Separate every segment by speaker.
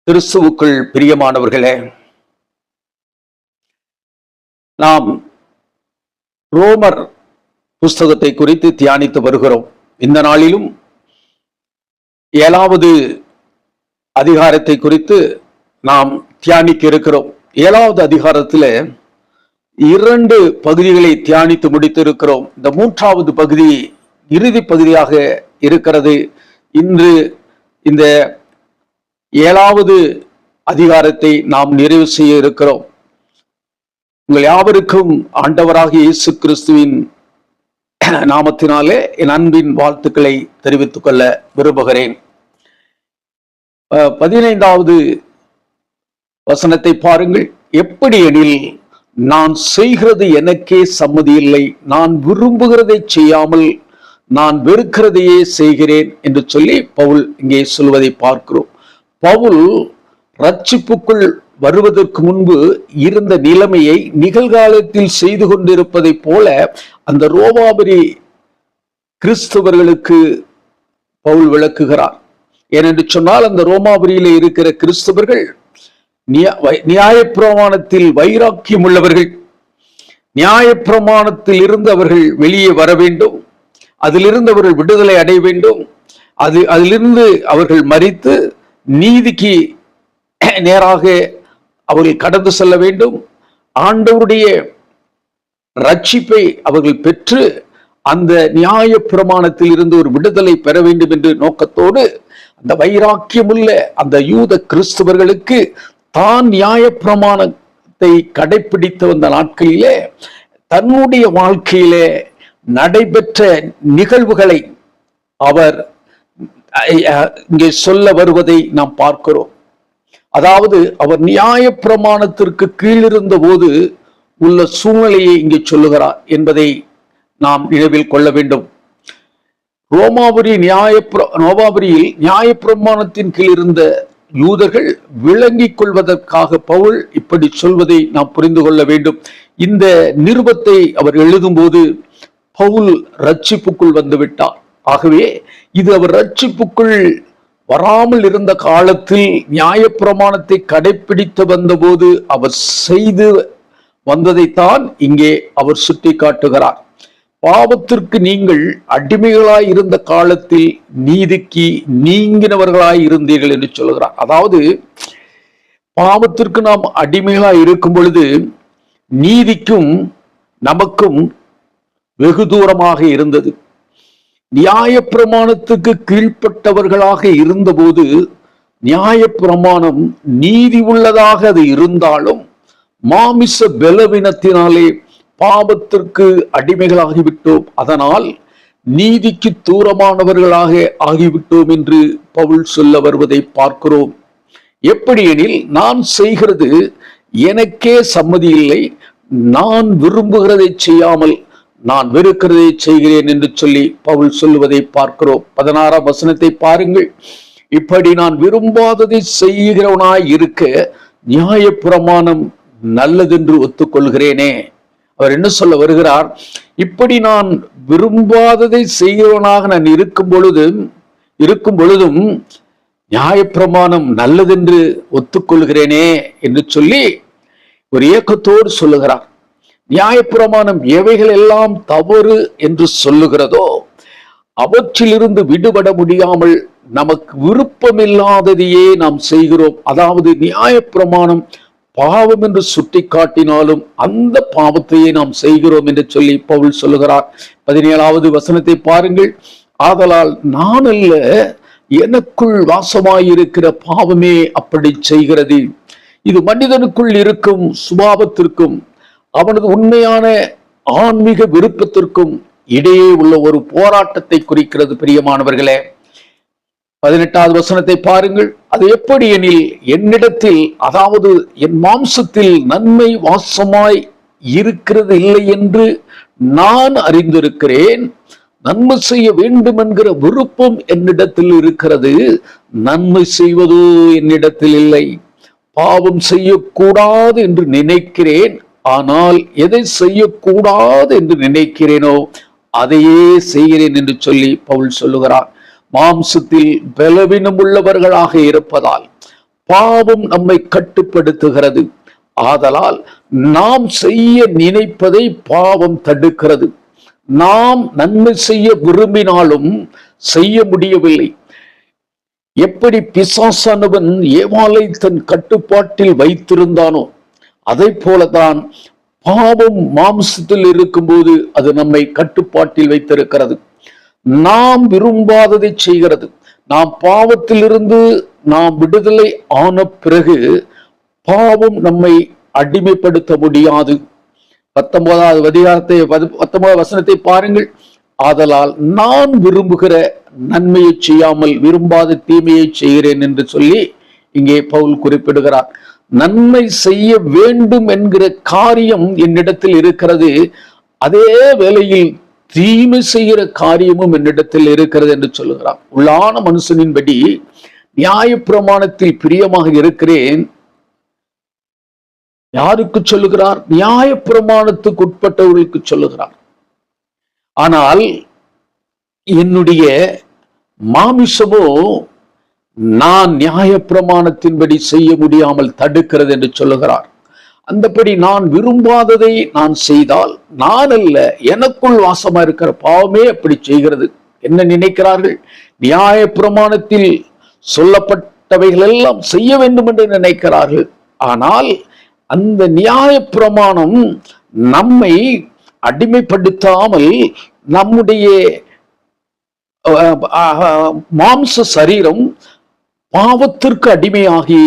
Speaker 1: கிறிஸ்துவுக்குள் பிரியமானவர்களே, நாம் ரோமர் புஸ்தகத்தை குறித்து தியானித்து வருகிறோம். இந்த நாளிலும் 7வது அதிகாரத்தை குறித்து நாம் தியானிக்க இருக்கிறோம். 7வது அதிகாரத்தில் 2 பகுதிகளை தியானித்து முடித்திருக்கிறோம். இந்த 3வது பகுதி இறுதி பகுதியாக இருக்கிறது. இன்று இந்த 7வது அதிகாரத்தை நாம் நிறைவு செய்ய இருக்கிறோம். உங்கள் யாவருக்கும் ஆண்டவராகிய இயேசு கிறிஸ்துவின் நாமத்தினாலே என் அன்பின் வாழ்த்துக்களை தெரிவித்துக் கொள்ள விரும்புகிறேன். 15வது வசனத்தை பாருங்கள். எப்படி எனில், நான் செய்கிறது எனக்கே சம்மதி இல்லை, நான் விரும்புகிறதை செய்யாமல் நான் வெறுக்கிறதையே செய்கிறேன் என்று சொல்லி பவுல் இங்கே சொல்வதை பார்க்கிறோம். பவுல் ரட்சிப்புக்குள் வருவதற்கு முன்பு இருந்த நிலைமையை நிகழ்காலத்தில் செய்து கொண்டிருப்பதை போல அந்த ரோமாபுரி கிறிஸ்தவர்களுக்கு பவுல் விளக்குகிறார். ஏனென்று சொன்னால், அந்த ரோமாபுரியிலே இருக்கிற கிறிஸ்தவர்கள் நியாயப்பிரமாணத்தில் வைராக்கியம் உள்ளவர்கள். நியாயப்பிரமாணத்தில் இருந்து அவர்கள் வெளியே வர வேண்டும், அதிலிருந்து அவர்கள் விடுதலை அடைய வேண்டும், அதிலிருந்து அவர்கள் மரித்து நீதிக்கு நேராக அவர்கள் கடந்து செல்ல வேண்டும். ஆண்டவருடைய ரட்சிப்பை அவர்கள் பெற்று அந்த நியாய பிரமாணத்தில் இருந்து ஒரு விடுதலை பெற வேண்டும் என்ற நோக்கத்தோடு அந்த வைராக்கியமுள்ள அந்த யூத கிறிஸ்தவர்களுக்கு தான் நியாய பிரமாணத்தை கடைபிடித்து வந்த நாட்களிலே தன்னுடைய வாழ்க்கையிலே நடைபெற்ற நிகழ்வுகளை அவர் இங்கே சொல்ல வருவதை நாம் பார்க்கிறோம். அதாவது, அவர் நியாய பிரமாணத்திற்கு கீழிருந்த போது உள்ள சூழ்நிலையை இங்கே சொல்லுகிறார் என்பதை நாம் நினைவில் கொள்ள வேண்டும். ரோமாபுரியில் நியாய பிரமாணத்தின் கீழ் இருந்த யூதர்கள் விளங்கிக் கொள்வதற்காக பவுல் இப்படி சொல்வதை நாம் புரிந்து கொள்ள வேண்டும். இந்த நிருபத்தை அவர் எழுதும் போது பவுல் ரட்சிப்புக்குள் வந்துவிட்டார். ஆகவே இது அவர் ரட்சிப்புக்குள் வராமல் இருந்த காலத்தில் நியாயப்பிரமாணத்தை கடைபிடித்து வந்தபோது அவர் செய்து வந்ததைத்தான் இங்கே அவர் சுட்டி காட்டுகிறார். பாவத்திற்கு நீங்கள் அடிமைகளாய் இருந்த காலத்தில் நீதிக்கு நீங்கினவர்களாய் இருந்தீர்கள் என்று சொல்கிறார். அதாவது, பாவத்திற்கு நாம் அடிமைகளாய் இருக்கும் பொழுது நீதிக்கும் நமக்கும் வெகு தூரமாக இருந்தது. நியாயப்பிரமாணத்துக்கு கீழ்ப்பட்டவர்களாக இருந்தபோது நியாயப்பிரமாணம் நீதி உள்ளதாக அது இருந்தாலும் மாமிச பலவீனத்தினாலே பாவத்திற்கு அடிமைகளாகிவிட்டோம். அதனால் நீதிக்கு தூரமானவர்களாக ஆகிவிட்டோம் என்று பவுல் சொல்ல வருவதை பார்க்கிறோம். எப்படி எனில், நான் செய்கிறது எனக்கே சம்மதி இல்லை, நான் விரும்புகிறதை செய்யாமல் நான் வெறுக்கிறதை செய்கிறேன் என்று சொல்லி பவுல் சொல்லுவதை பார்க்கிறோம். 16ஆம் வசனத்தை பாருங்கள். இப்படி நான் விரும்பாததை செய்கிறவனாய் இருக்க நியாயப்பிரமாணம் நல்லதென்று ஒத்துக்கொள்கிறேனே. அவர் என்ன சொல்ல வருகிறார்? இப்படி நான் விரும்பாததை செய்கிறவனாக நான் இருக்கும் பொழுதும் நியாயப்பிரமாணம் நல்லதென்று ஒத்துக்கொள்கிறேனே என்று சொல்லி ஒரு ஏக்கத்தோடு சொல்லுகிறார். நியாயப்பிரமாணம் எவைகள் எல்லாம் தவறு என்று சொல்லுகிறதோ அவற்றிலிருந்து விடுபட முடியாமல் நமக்கு விருப்பமில்லாததையே நாம் செய்கிறோம். அதாவது, நியாயப்பிரமாணம் பாவம் என்று சுட்டி காட்டினாலும் அந்த பாவத்தையே நாம் செய்கிறோம் என்று சொல்லி பவுல் சொல்லுகிறார். 17வது வசனத்தை பாருங்கள். ஆதலால் நான் அல்ல, எனக்குள் வாசமாயிருக்கிற பாவமே அப்படி செய்கிறது. இது மனிதனுக்குள் இருக்கும் சுபாவத்திற்கும் அவனது உண்மையான ஆன்மீக விருப்பத்திற்கும் இடையே உள்ள ஒரு போராட்டத்தை குறிக்கிறது. பிரியமானவர்களே, 18வது வசனத்தை பாருங்கள். அது எப்படி எனில், என்னிடத்தில், அதாவது என் மாம்சத்தில் நன்மை வாசமாய் இருக்கிறது இல்லை என்று நான் அறிந்திருக்கிறேன். நன்மை செய்ய வேண்டும் என்கிற விருப்பம் என்னிடத்தில் இருக்கிறது, நன்மை செய்வதோ என்னிடத்தில் இல்லை. பாவம் செய்யக்கூடாது என்று நினைக்கிறேன், ஆனால் எதை செய்யக்கூடாது என்று நினைக்கிறேனோ அதையே செய்கிறேன் என்று சொல்லி பவுல் சொல்லுகிறார். மாம்சத்தில் பலவீனம் உள்ளவர்களாக இருப்பதால் பாவம் நம்மை கட்டுப்படுத்துகிறது. ஆதலால் நாம் செய்ய நினைப்பதை பாவம் தடுக்கிறது. நாம் நன்மை செய்ய விரும்பினாலும் செய்ய முடியவில்லை. எப்படி பிசாசானவன் ஏவாளை தன் கட்டுப்பாட்டில் வைத்திருந்தானோ அதை போலதான் பாவம் மாம்சத்தில் இருக்கும்போது அது நம்மை கட்டுப்பாட்டில் வைத்திருக்கிறது. நாம் விரும்பாததை செய்கிறது. நாம் பாவத்திலிருந்து நாம் விடுதலை ஆன பிறகு பாவம் நம்மை அடிமைப்படுத்த முடியாது. 19வது வசனத்தை பாருங்கள். ஆதலால் நான் விரும்புகிற நன்மையை செய்யாமல் விரும்பாத தீமையை செய்கிறேன் என்று சொல்லி இங்கே பவுல் குறிப்பிடுகிறார். நன்மை செய்ய வேண்டும் என்கிற காரியம் என்னிடத்தில் இருக்கிறது, அதே வேளையில் தீமை செய்கிற காரியமும் என்னிடத்தில் இருக்கிறது என்று சொல்லுகிறார். உள்ளான மனுஷனின்படி நியாயப்பிரமாணத்தில் பிரியமாக இருக்கிறேன். யாருக்கு சொல்லுகிறார்? நியாயப்பிரமாணத்துக்கு உட்பட்டவர்களுக்கு சொல்லுகிறார். ஆனால் என்னுடைய மாமிசமோ நான் நியாயப்பிரமாணத்தின்படி செய்ய முடியாமல் தடுக்கிறது என்று சொல்லுகிறார். அந்தபடி நான் விரும்பாததை நான் செய்தால் நான் அல்ல, எனக்குள் வாசமா இருக்கிற பாவமே அப்படி செய்கிறது. என்ன நினைக்கிறார்கள்? நியாயப்பிரமாணத்தில் சொல்லப்பட்டவைகள் எல்லாம் செய்ய வேண்டும் என்று நினைக்கிறார்கள். ஆனால் அந்த நியாயப்பிரமாணம் நம்மை அடிமைப்படுத்தாமல் நம்முடைய மாம்ச சரீரம் பாவத்திற்கு அடிமையாகி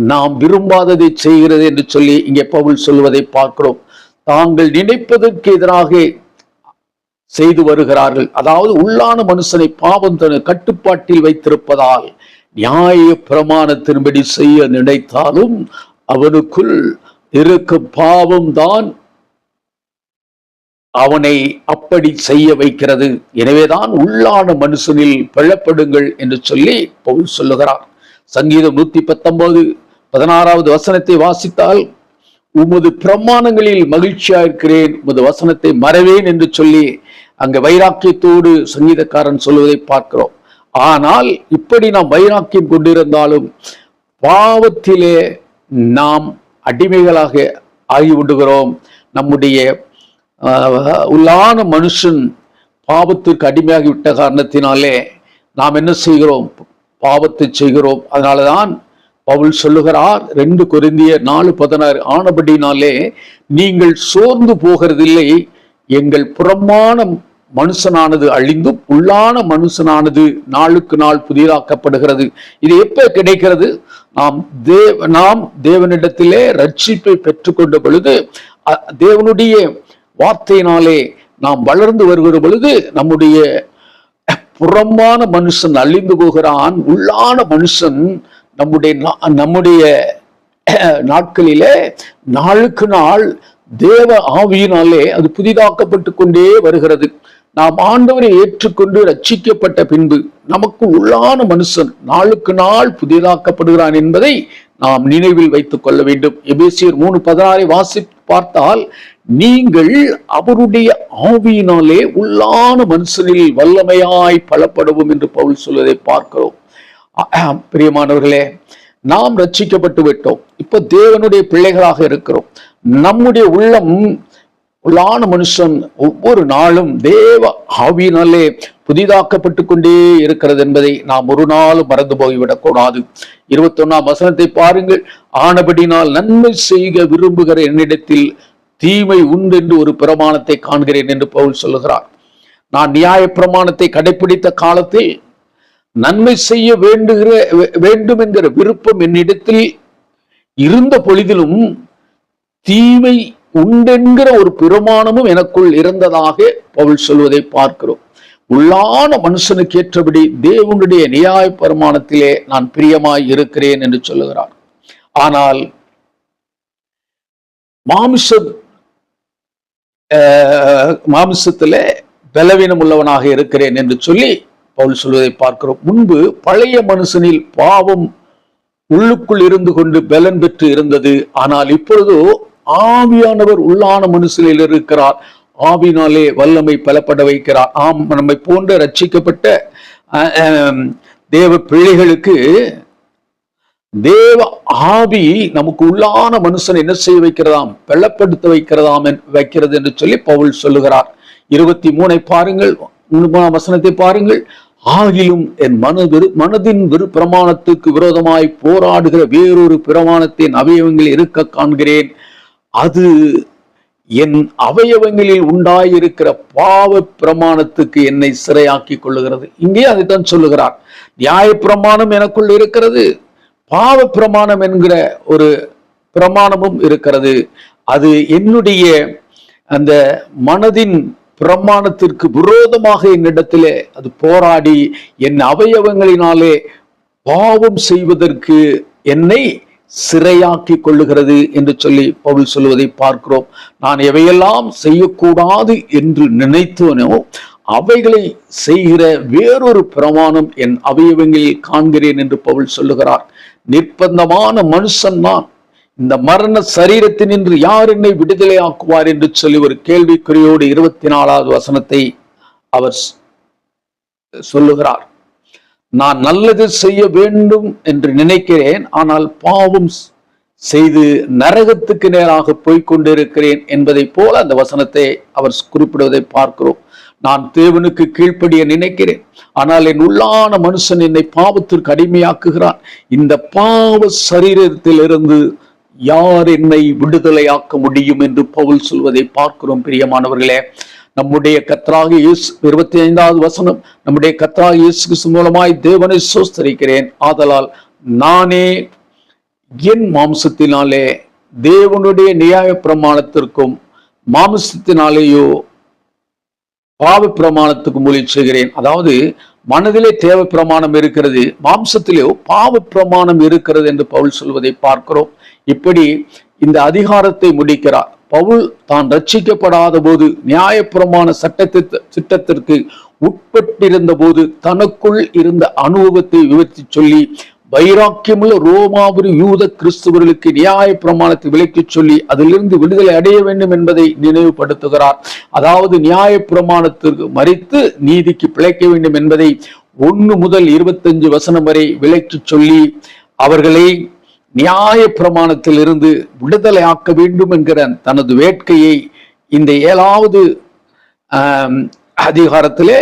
Speaker 1: நாம் விரும்பாததை செய்கிறது என்று சொல்லி இங்கே பவுல் சொல்வதை பார்க்கிறோம். தாங்கள் நினைப்பதற்கு எதிராக செய்து வருகிறார்கள். அதாவது உள்ளான மனுஷனை பாவம் தன் கட்டுப்பாட்டில் வைத்திருப்பதால் நியாய பிரமாணத்தின்படி செய்ய நினைத்தாலும் அவனுக்குள் இருக்கும் பாவம் தான் அவனை அப்படி செய்ய வைக்கிறது. எனவேதான் உள்ளான மனுஷனில் பிளப்படுங்கள் என்று சொல்லி பவுல் சொல்லுகிறார். சங்கீதம் 119:16 வசனத்தை வாசித்தால், உமது பிரமாணங்களில் மகிழ்ச்சியா இருக்கிறேன், உமது வசனத்தை மறவேன் என்று சொல்லி அங்க வைராக்கியத்தோடு சங்கீதக்காரன் சொல்வதை பார்க்கிறோம். ஆனால் இப்படி நாம் வைராக்கியம் கொண்டிருந்தாலும் பாவத்திலே நாம் அடிமைகளாக ஆகிவிடுகிறோம். நம்முடைய உள்ளான மனுஷன் பாவத்திற்கு அடிமையாகி விட்ட காரணத்தினாலே நாம் என்ன செய்கிறோம்? பாவத்தை செய்கிறோம். அதனாலதான் பவுல் சொல்லுகிறார் 2 கொரிந்தியர் 4:16, ஆனபடினாலே நீங்கள் சோர்ந்து போகிறதில்லை, எங்கள் புறமான மனுஷனானது அழிந்தும் உள்ளான மனுஷனானது நாளுக்கு நாள் புதிதாக்கப்படுகிறது. இது எப்ப கிடைக்கிறது? நாம் தேவனிடத்திலே ரட்சிப்பை பெற்றுக்கொண்ட பொழுது, தேவனுடைய வார்த்தையினாலே நாம் வளர்ந்து வருகிற பொழுது நம்முடைய புறமான மனுஷன் அழிந்து போகிறான். உள்ளான மனுஷன் நம்முடைய நாட்களிலே நாளுக்கு நாள் தேவ ஆவியினாலே அது புதிதாக்கப்பட்டு கொண்டே வருகிறது. நாம் ஆண்டவரை ஏற்றுக்கொண்டு ரட்சிக்கப்பட்ட பின்பு நமக்கு உள்ளான மனுஷன் நாளுக்கு நாள் புதிதாக்கப்படுகிறான் என்பதை நாம் நினைவில் வைத்துக் கொள்ள வேண்டும். எபேசியர் 3:16 வாசித்து பார்த்தால், நீங்கள் அவருடைய ஆவியினாலே உள்ளான மனுஷனில் வல்லமையாய் பலப்படவும் என்று பவுல் சொல்வதை பார்க்கிறோம். பிரியமானவர்களே, நாம் ரட்சிக்கப்பட்டு விட்டோம். இப்ப தேவனுடைய பிள்ளைகளாக இருக்கிறோம். நம்முடைய உள்ளான மனுஷன் ஒவ்வொரு நாளும் தேவ ஆவியினாலே புதிதாக்கப்பட்டு கொண்டே இருக்கிறது என்பதை நாம் ஒரு நாளும் மறந்து போய்விடக் கூடாது. 21ஆம் வசனத்தை பாருங்கள். ஆனபடினால் நன்மை செய்ய விரும்புகிற என்னிடத்தில் தீமை உண்டு என்று ஒரு பிரமாணத்தை காண்கிறேன் என்று பவுல் சொல்லுகிறார். நான் நியாய பிரமாணத்தை கடைபிடித்த காலத்தில் நன்மை செய்ய வேண்டும் என்கிற விருப்பம் என்னிடத்தில் இருந்த பொழுதிலும் தீமை உண்டென்கிற ஒரு பிரமாணமும் எனக்குள் இருந்ததாக பவுல் சொல்வதை பார்க்கிறோம். உள்ளான மனுஷனுக்கு ஏற்றபடி தேவனுடைய நியாய பிரமாணத்திலே நான் பிரியமாய் இருக்கிறேன் என்று சொல்லுகிறார். ஆனால் மாமிசத்திலே பலவீனம் உள்ளவனாக இருக்கிறேன் என்று சொல்லி பவுல் சொல்வதை பார்க்கிறோம். முன்பு பழைய மனுஷனில் பாவம் உள்ளுக்குள் இருந்து கொண்டு பலன் பெற்று இருந்தது. ஆனால் இப்பொழுதோ ஆவியானவர் உள்ளான மனுஷனில் இருக்கிறார். ஆவினாலே வல்லமை பலப்பட வைக்கிறார். நம்மை போன்ற ரட்சிக்கப்பட்ட தேவ பிள்ளைகளுக்கு தேவ ஆவி நமக்கு உள்ளான மனுஷன் என்ன செய்ய வைக்கிறதாம்? வெள்ளப்படுத்த வைக்கிறது என்று சொல்லி பவுல் சொல்லுகிறார். 23 பாருங்கள், 3 வசனத்தை பாருங்கள். ஆகிலும் என் மனதின் பிரமாணத்துக்கு விரோதமாய் போராடுகிற வேறொரு பிரமாணத்தின் அவயவங்கள் இருக்க காண்கிறேன். அது என் அவயவங்களில் உண்டாயிருக்கிற பாவ பிரமாணத்துக்கு என்னை சிறையாக்கி கொள்ளுகிறது. இங்கே அதைத்தான் சொல்லுகிறார். நியாய பிரமாணம் எனக்குள் இருக்கிறது, பாவ பிரமாணம் என்கிற ஒரு பிரமாணமும் இருக்கிறது. அது என்னுடைய அந்த மனதின் பிரமாணத்திற்கு விரோதமாக என்னிடத்திலே அது போராடி என் அவயவங்களினாலே பாவம் செய்வதற்கு என்னை சிறையாக்கி கொள்ளுகிறது என்று சொல்லி பவுல் சொல்வதை பார்க்கிறோம். நான் எவையெல்லாம் செய்யக்கூடாது என்று நினைத்தோனோ அவைகளை செய்கிற வேறொரு பிரமாணம் என் அவயவங்களில் காண்கிறேன் என்று பவுல் சொல்லுகிறார். நிர்பந்தமான மனுஷன் நான், இந்த மரண சரீரத்தினின்று யார் என்னை விடுதலை ஆக்குவார் என்று சொல்லி ஒரு கேள்விக்குறியோடு 24வது வசனத்தை அவர் சொல்லுகிறார். நான் நல்லது செய்ய வேண்டும் என்று நினைக்கிறேன், ஆனால் பாவம் செய்து நரகத்துக்கு நேராக போய்கொண்டிருக்கிறேன் என்பதை போல அந்த வசனத்தை அவர் குறிப்பிடுவதை பார்க்கிறோம். நான் தேவனுக்கு கீழ்ப்படிய நினைக்கிறேன், ஆனால் என் உள்ளான மனுஷன் என்னை பாவத்திற்கு அடிமையாக்குகிறான். இந்த பாவ சரீரத்திலிருந்து யார் என்னை விடுதலையாக்க முடியும் என்று பவுல் சொல்வதை பார்க்கிறோம். பிரியமானவர்களே, நம்முடைய கர்த்தராகிய இயேசு 25வது வசனம், நம்முடைய கர்த்தராகிய இயேசு கிறிஸ்து மூலமாய் தேவனை ஸ்தோத்திரிக்கிறேன். ஆதலால் நானே என் மாம்சத்தினாலே தேவனுடைய நியாய பிரமாணத்திற்கும் மாம்சத்தினாலேயோ பாவ பிரமாணத்துக்கு மூலிகை செய்கிறேன். அதாவது மனதிலே தேவ பிரமாணம் இருக்கிறது, மாம்சத்திலேயோ பாவ பிரமாணம் இருக்கிறது என்று பவுல் சொல்வதை பார்க்கிறோம். இப்படி இந்த அதிகாரத்தை முடிக்கிறார். பவுல் தான் ரட்சிக்கப்படாத போது நியாயப்பிரமாண சட்டத்திற்கு உட்பட்டிருந்த போது தனக்குள் இருந்த அனுபவத்தை விவரித்து சொல்லி வைராக்கியமுள்ள ரோமாபுரி யூத கிறிஸ்தவர்களுக்கு நியாய பிரமாணத்தை விலக்கி சொல்லி அதிலிருந்து விடுதலை அடைய வேண்டும் என்பதை நினைவுபடுத்துகிறார். அதாவது நியாய பிரமாணத்திற்கு மறித்து நீதிக்கு பிழைக்க வேண்டும் என்பதை 1 முதல் 25 வசனம் வரை விலக்கி சொல்லி அவர்களை நியாய பிரமாணத்தில் இருந்து விடுதலை ஆக்க வேண்டும் என்கிற தனது வேட்கையை இந்த 7வது அதிகாரத்திலே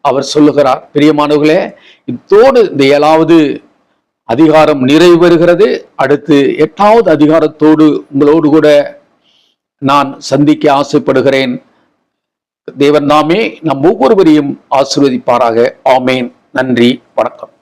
Speaker 1: அவர் சொல்லுகிறார். பிரியமானவர்களே, இத்தோடு இந்த 7வது அதிகாரம் நிறைவேறுகிறது. அடுத்து 8வது அதிகாரத்தோடு உங்களோடு கூட நான் சந்திக்க ஆசைப்படுகிறேன். தேவன் நாமே நம் ஒவ்வொருவரையும் ஆசீர்வதிப்பாராக. ஆமேன். நன்றி, வணக்கம்.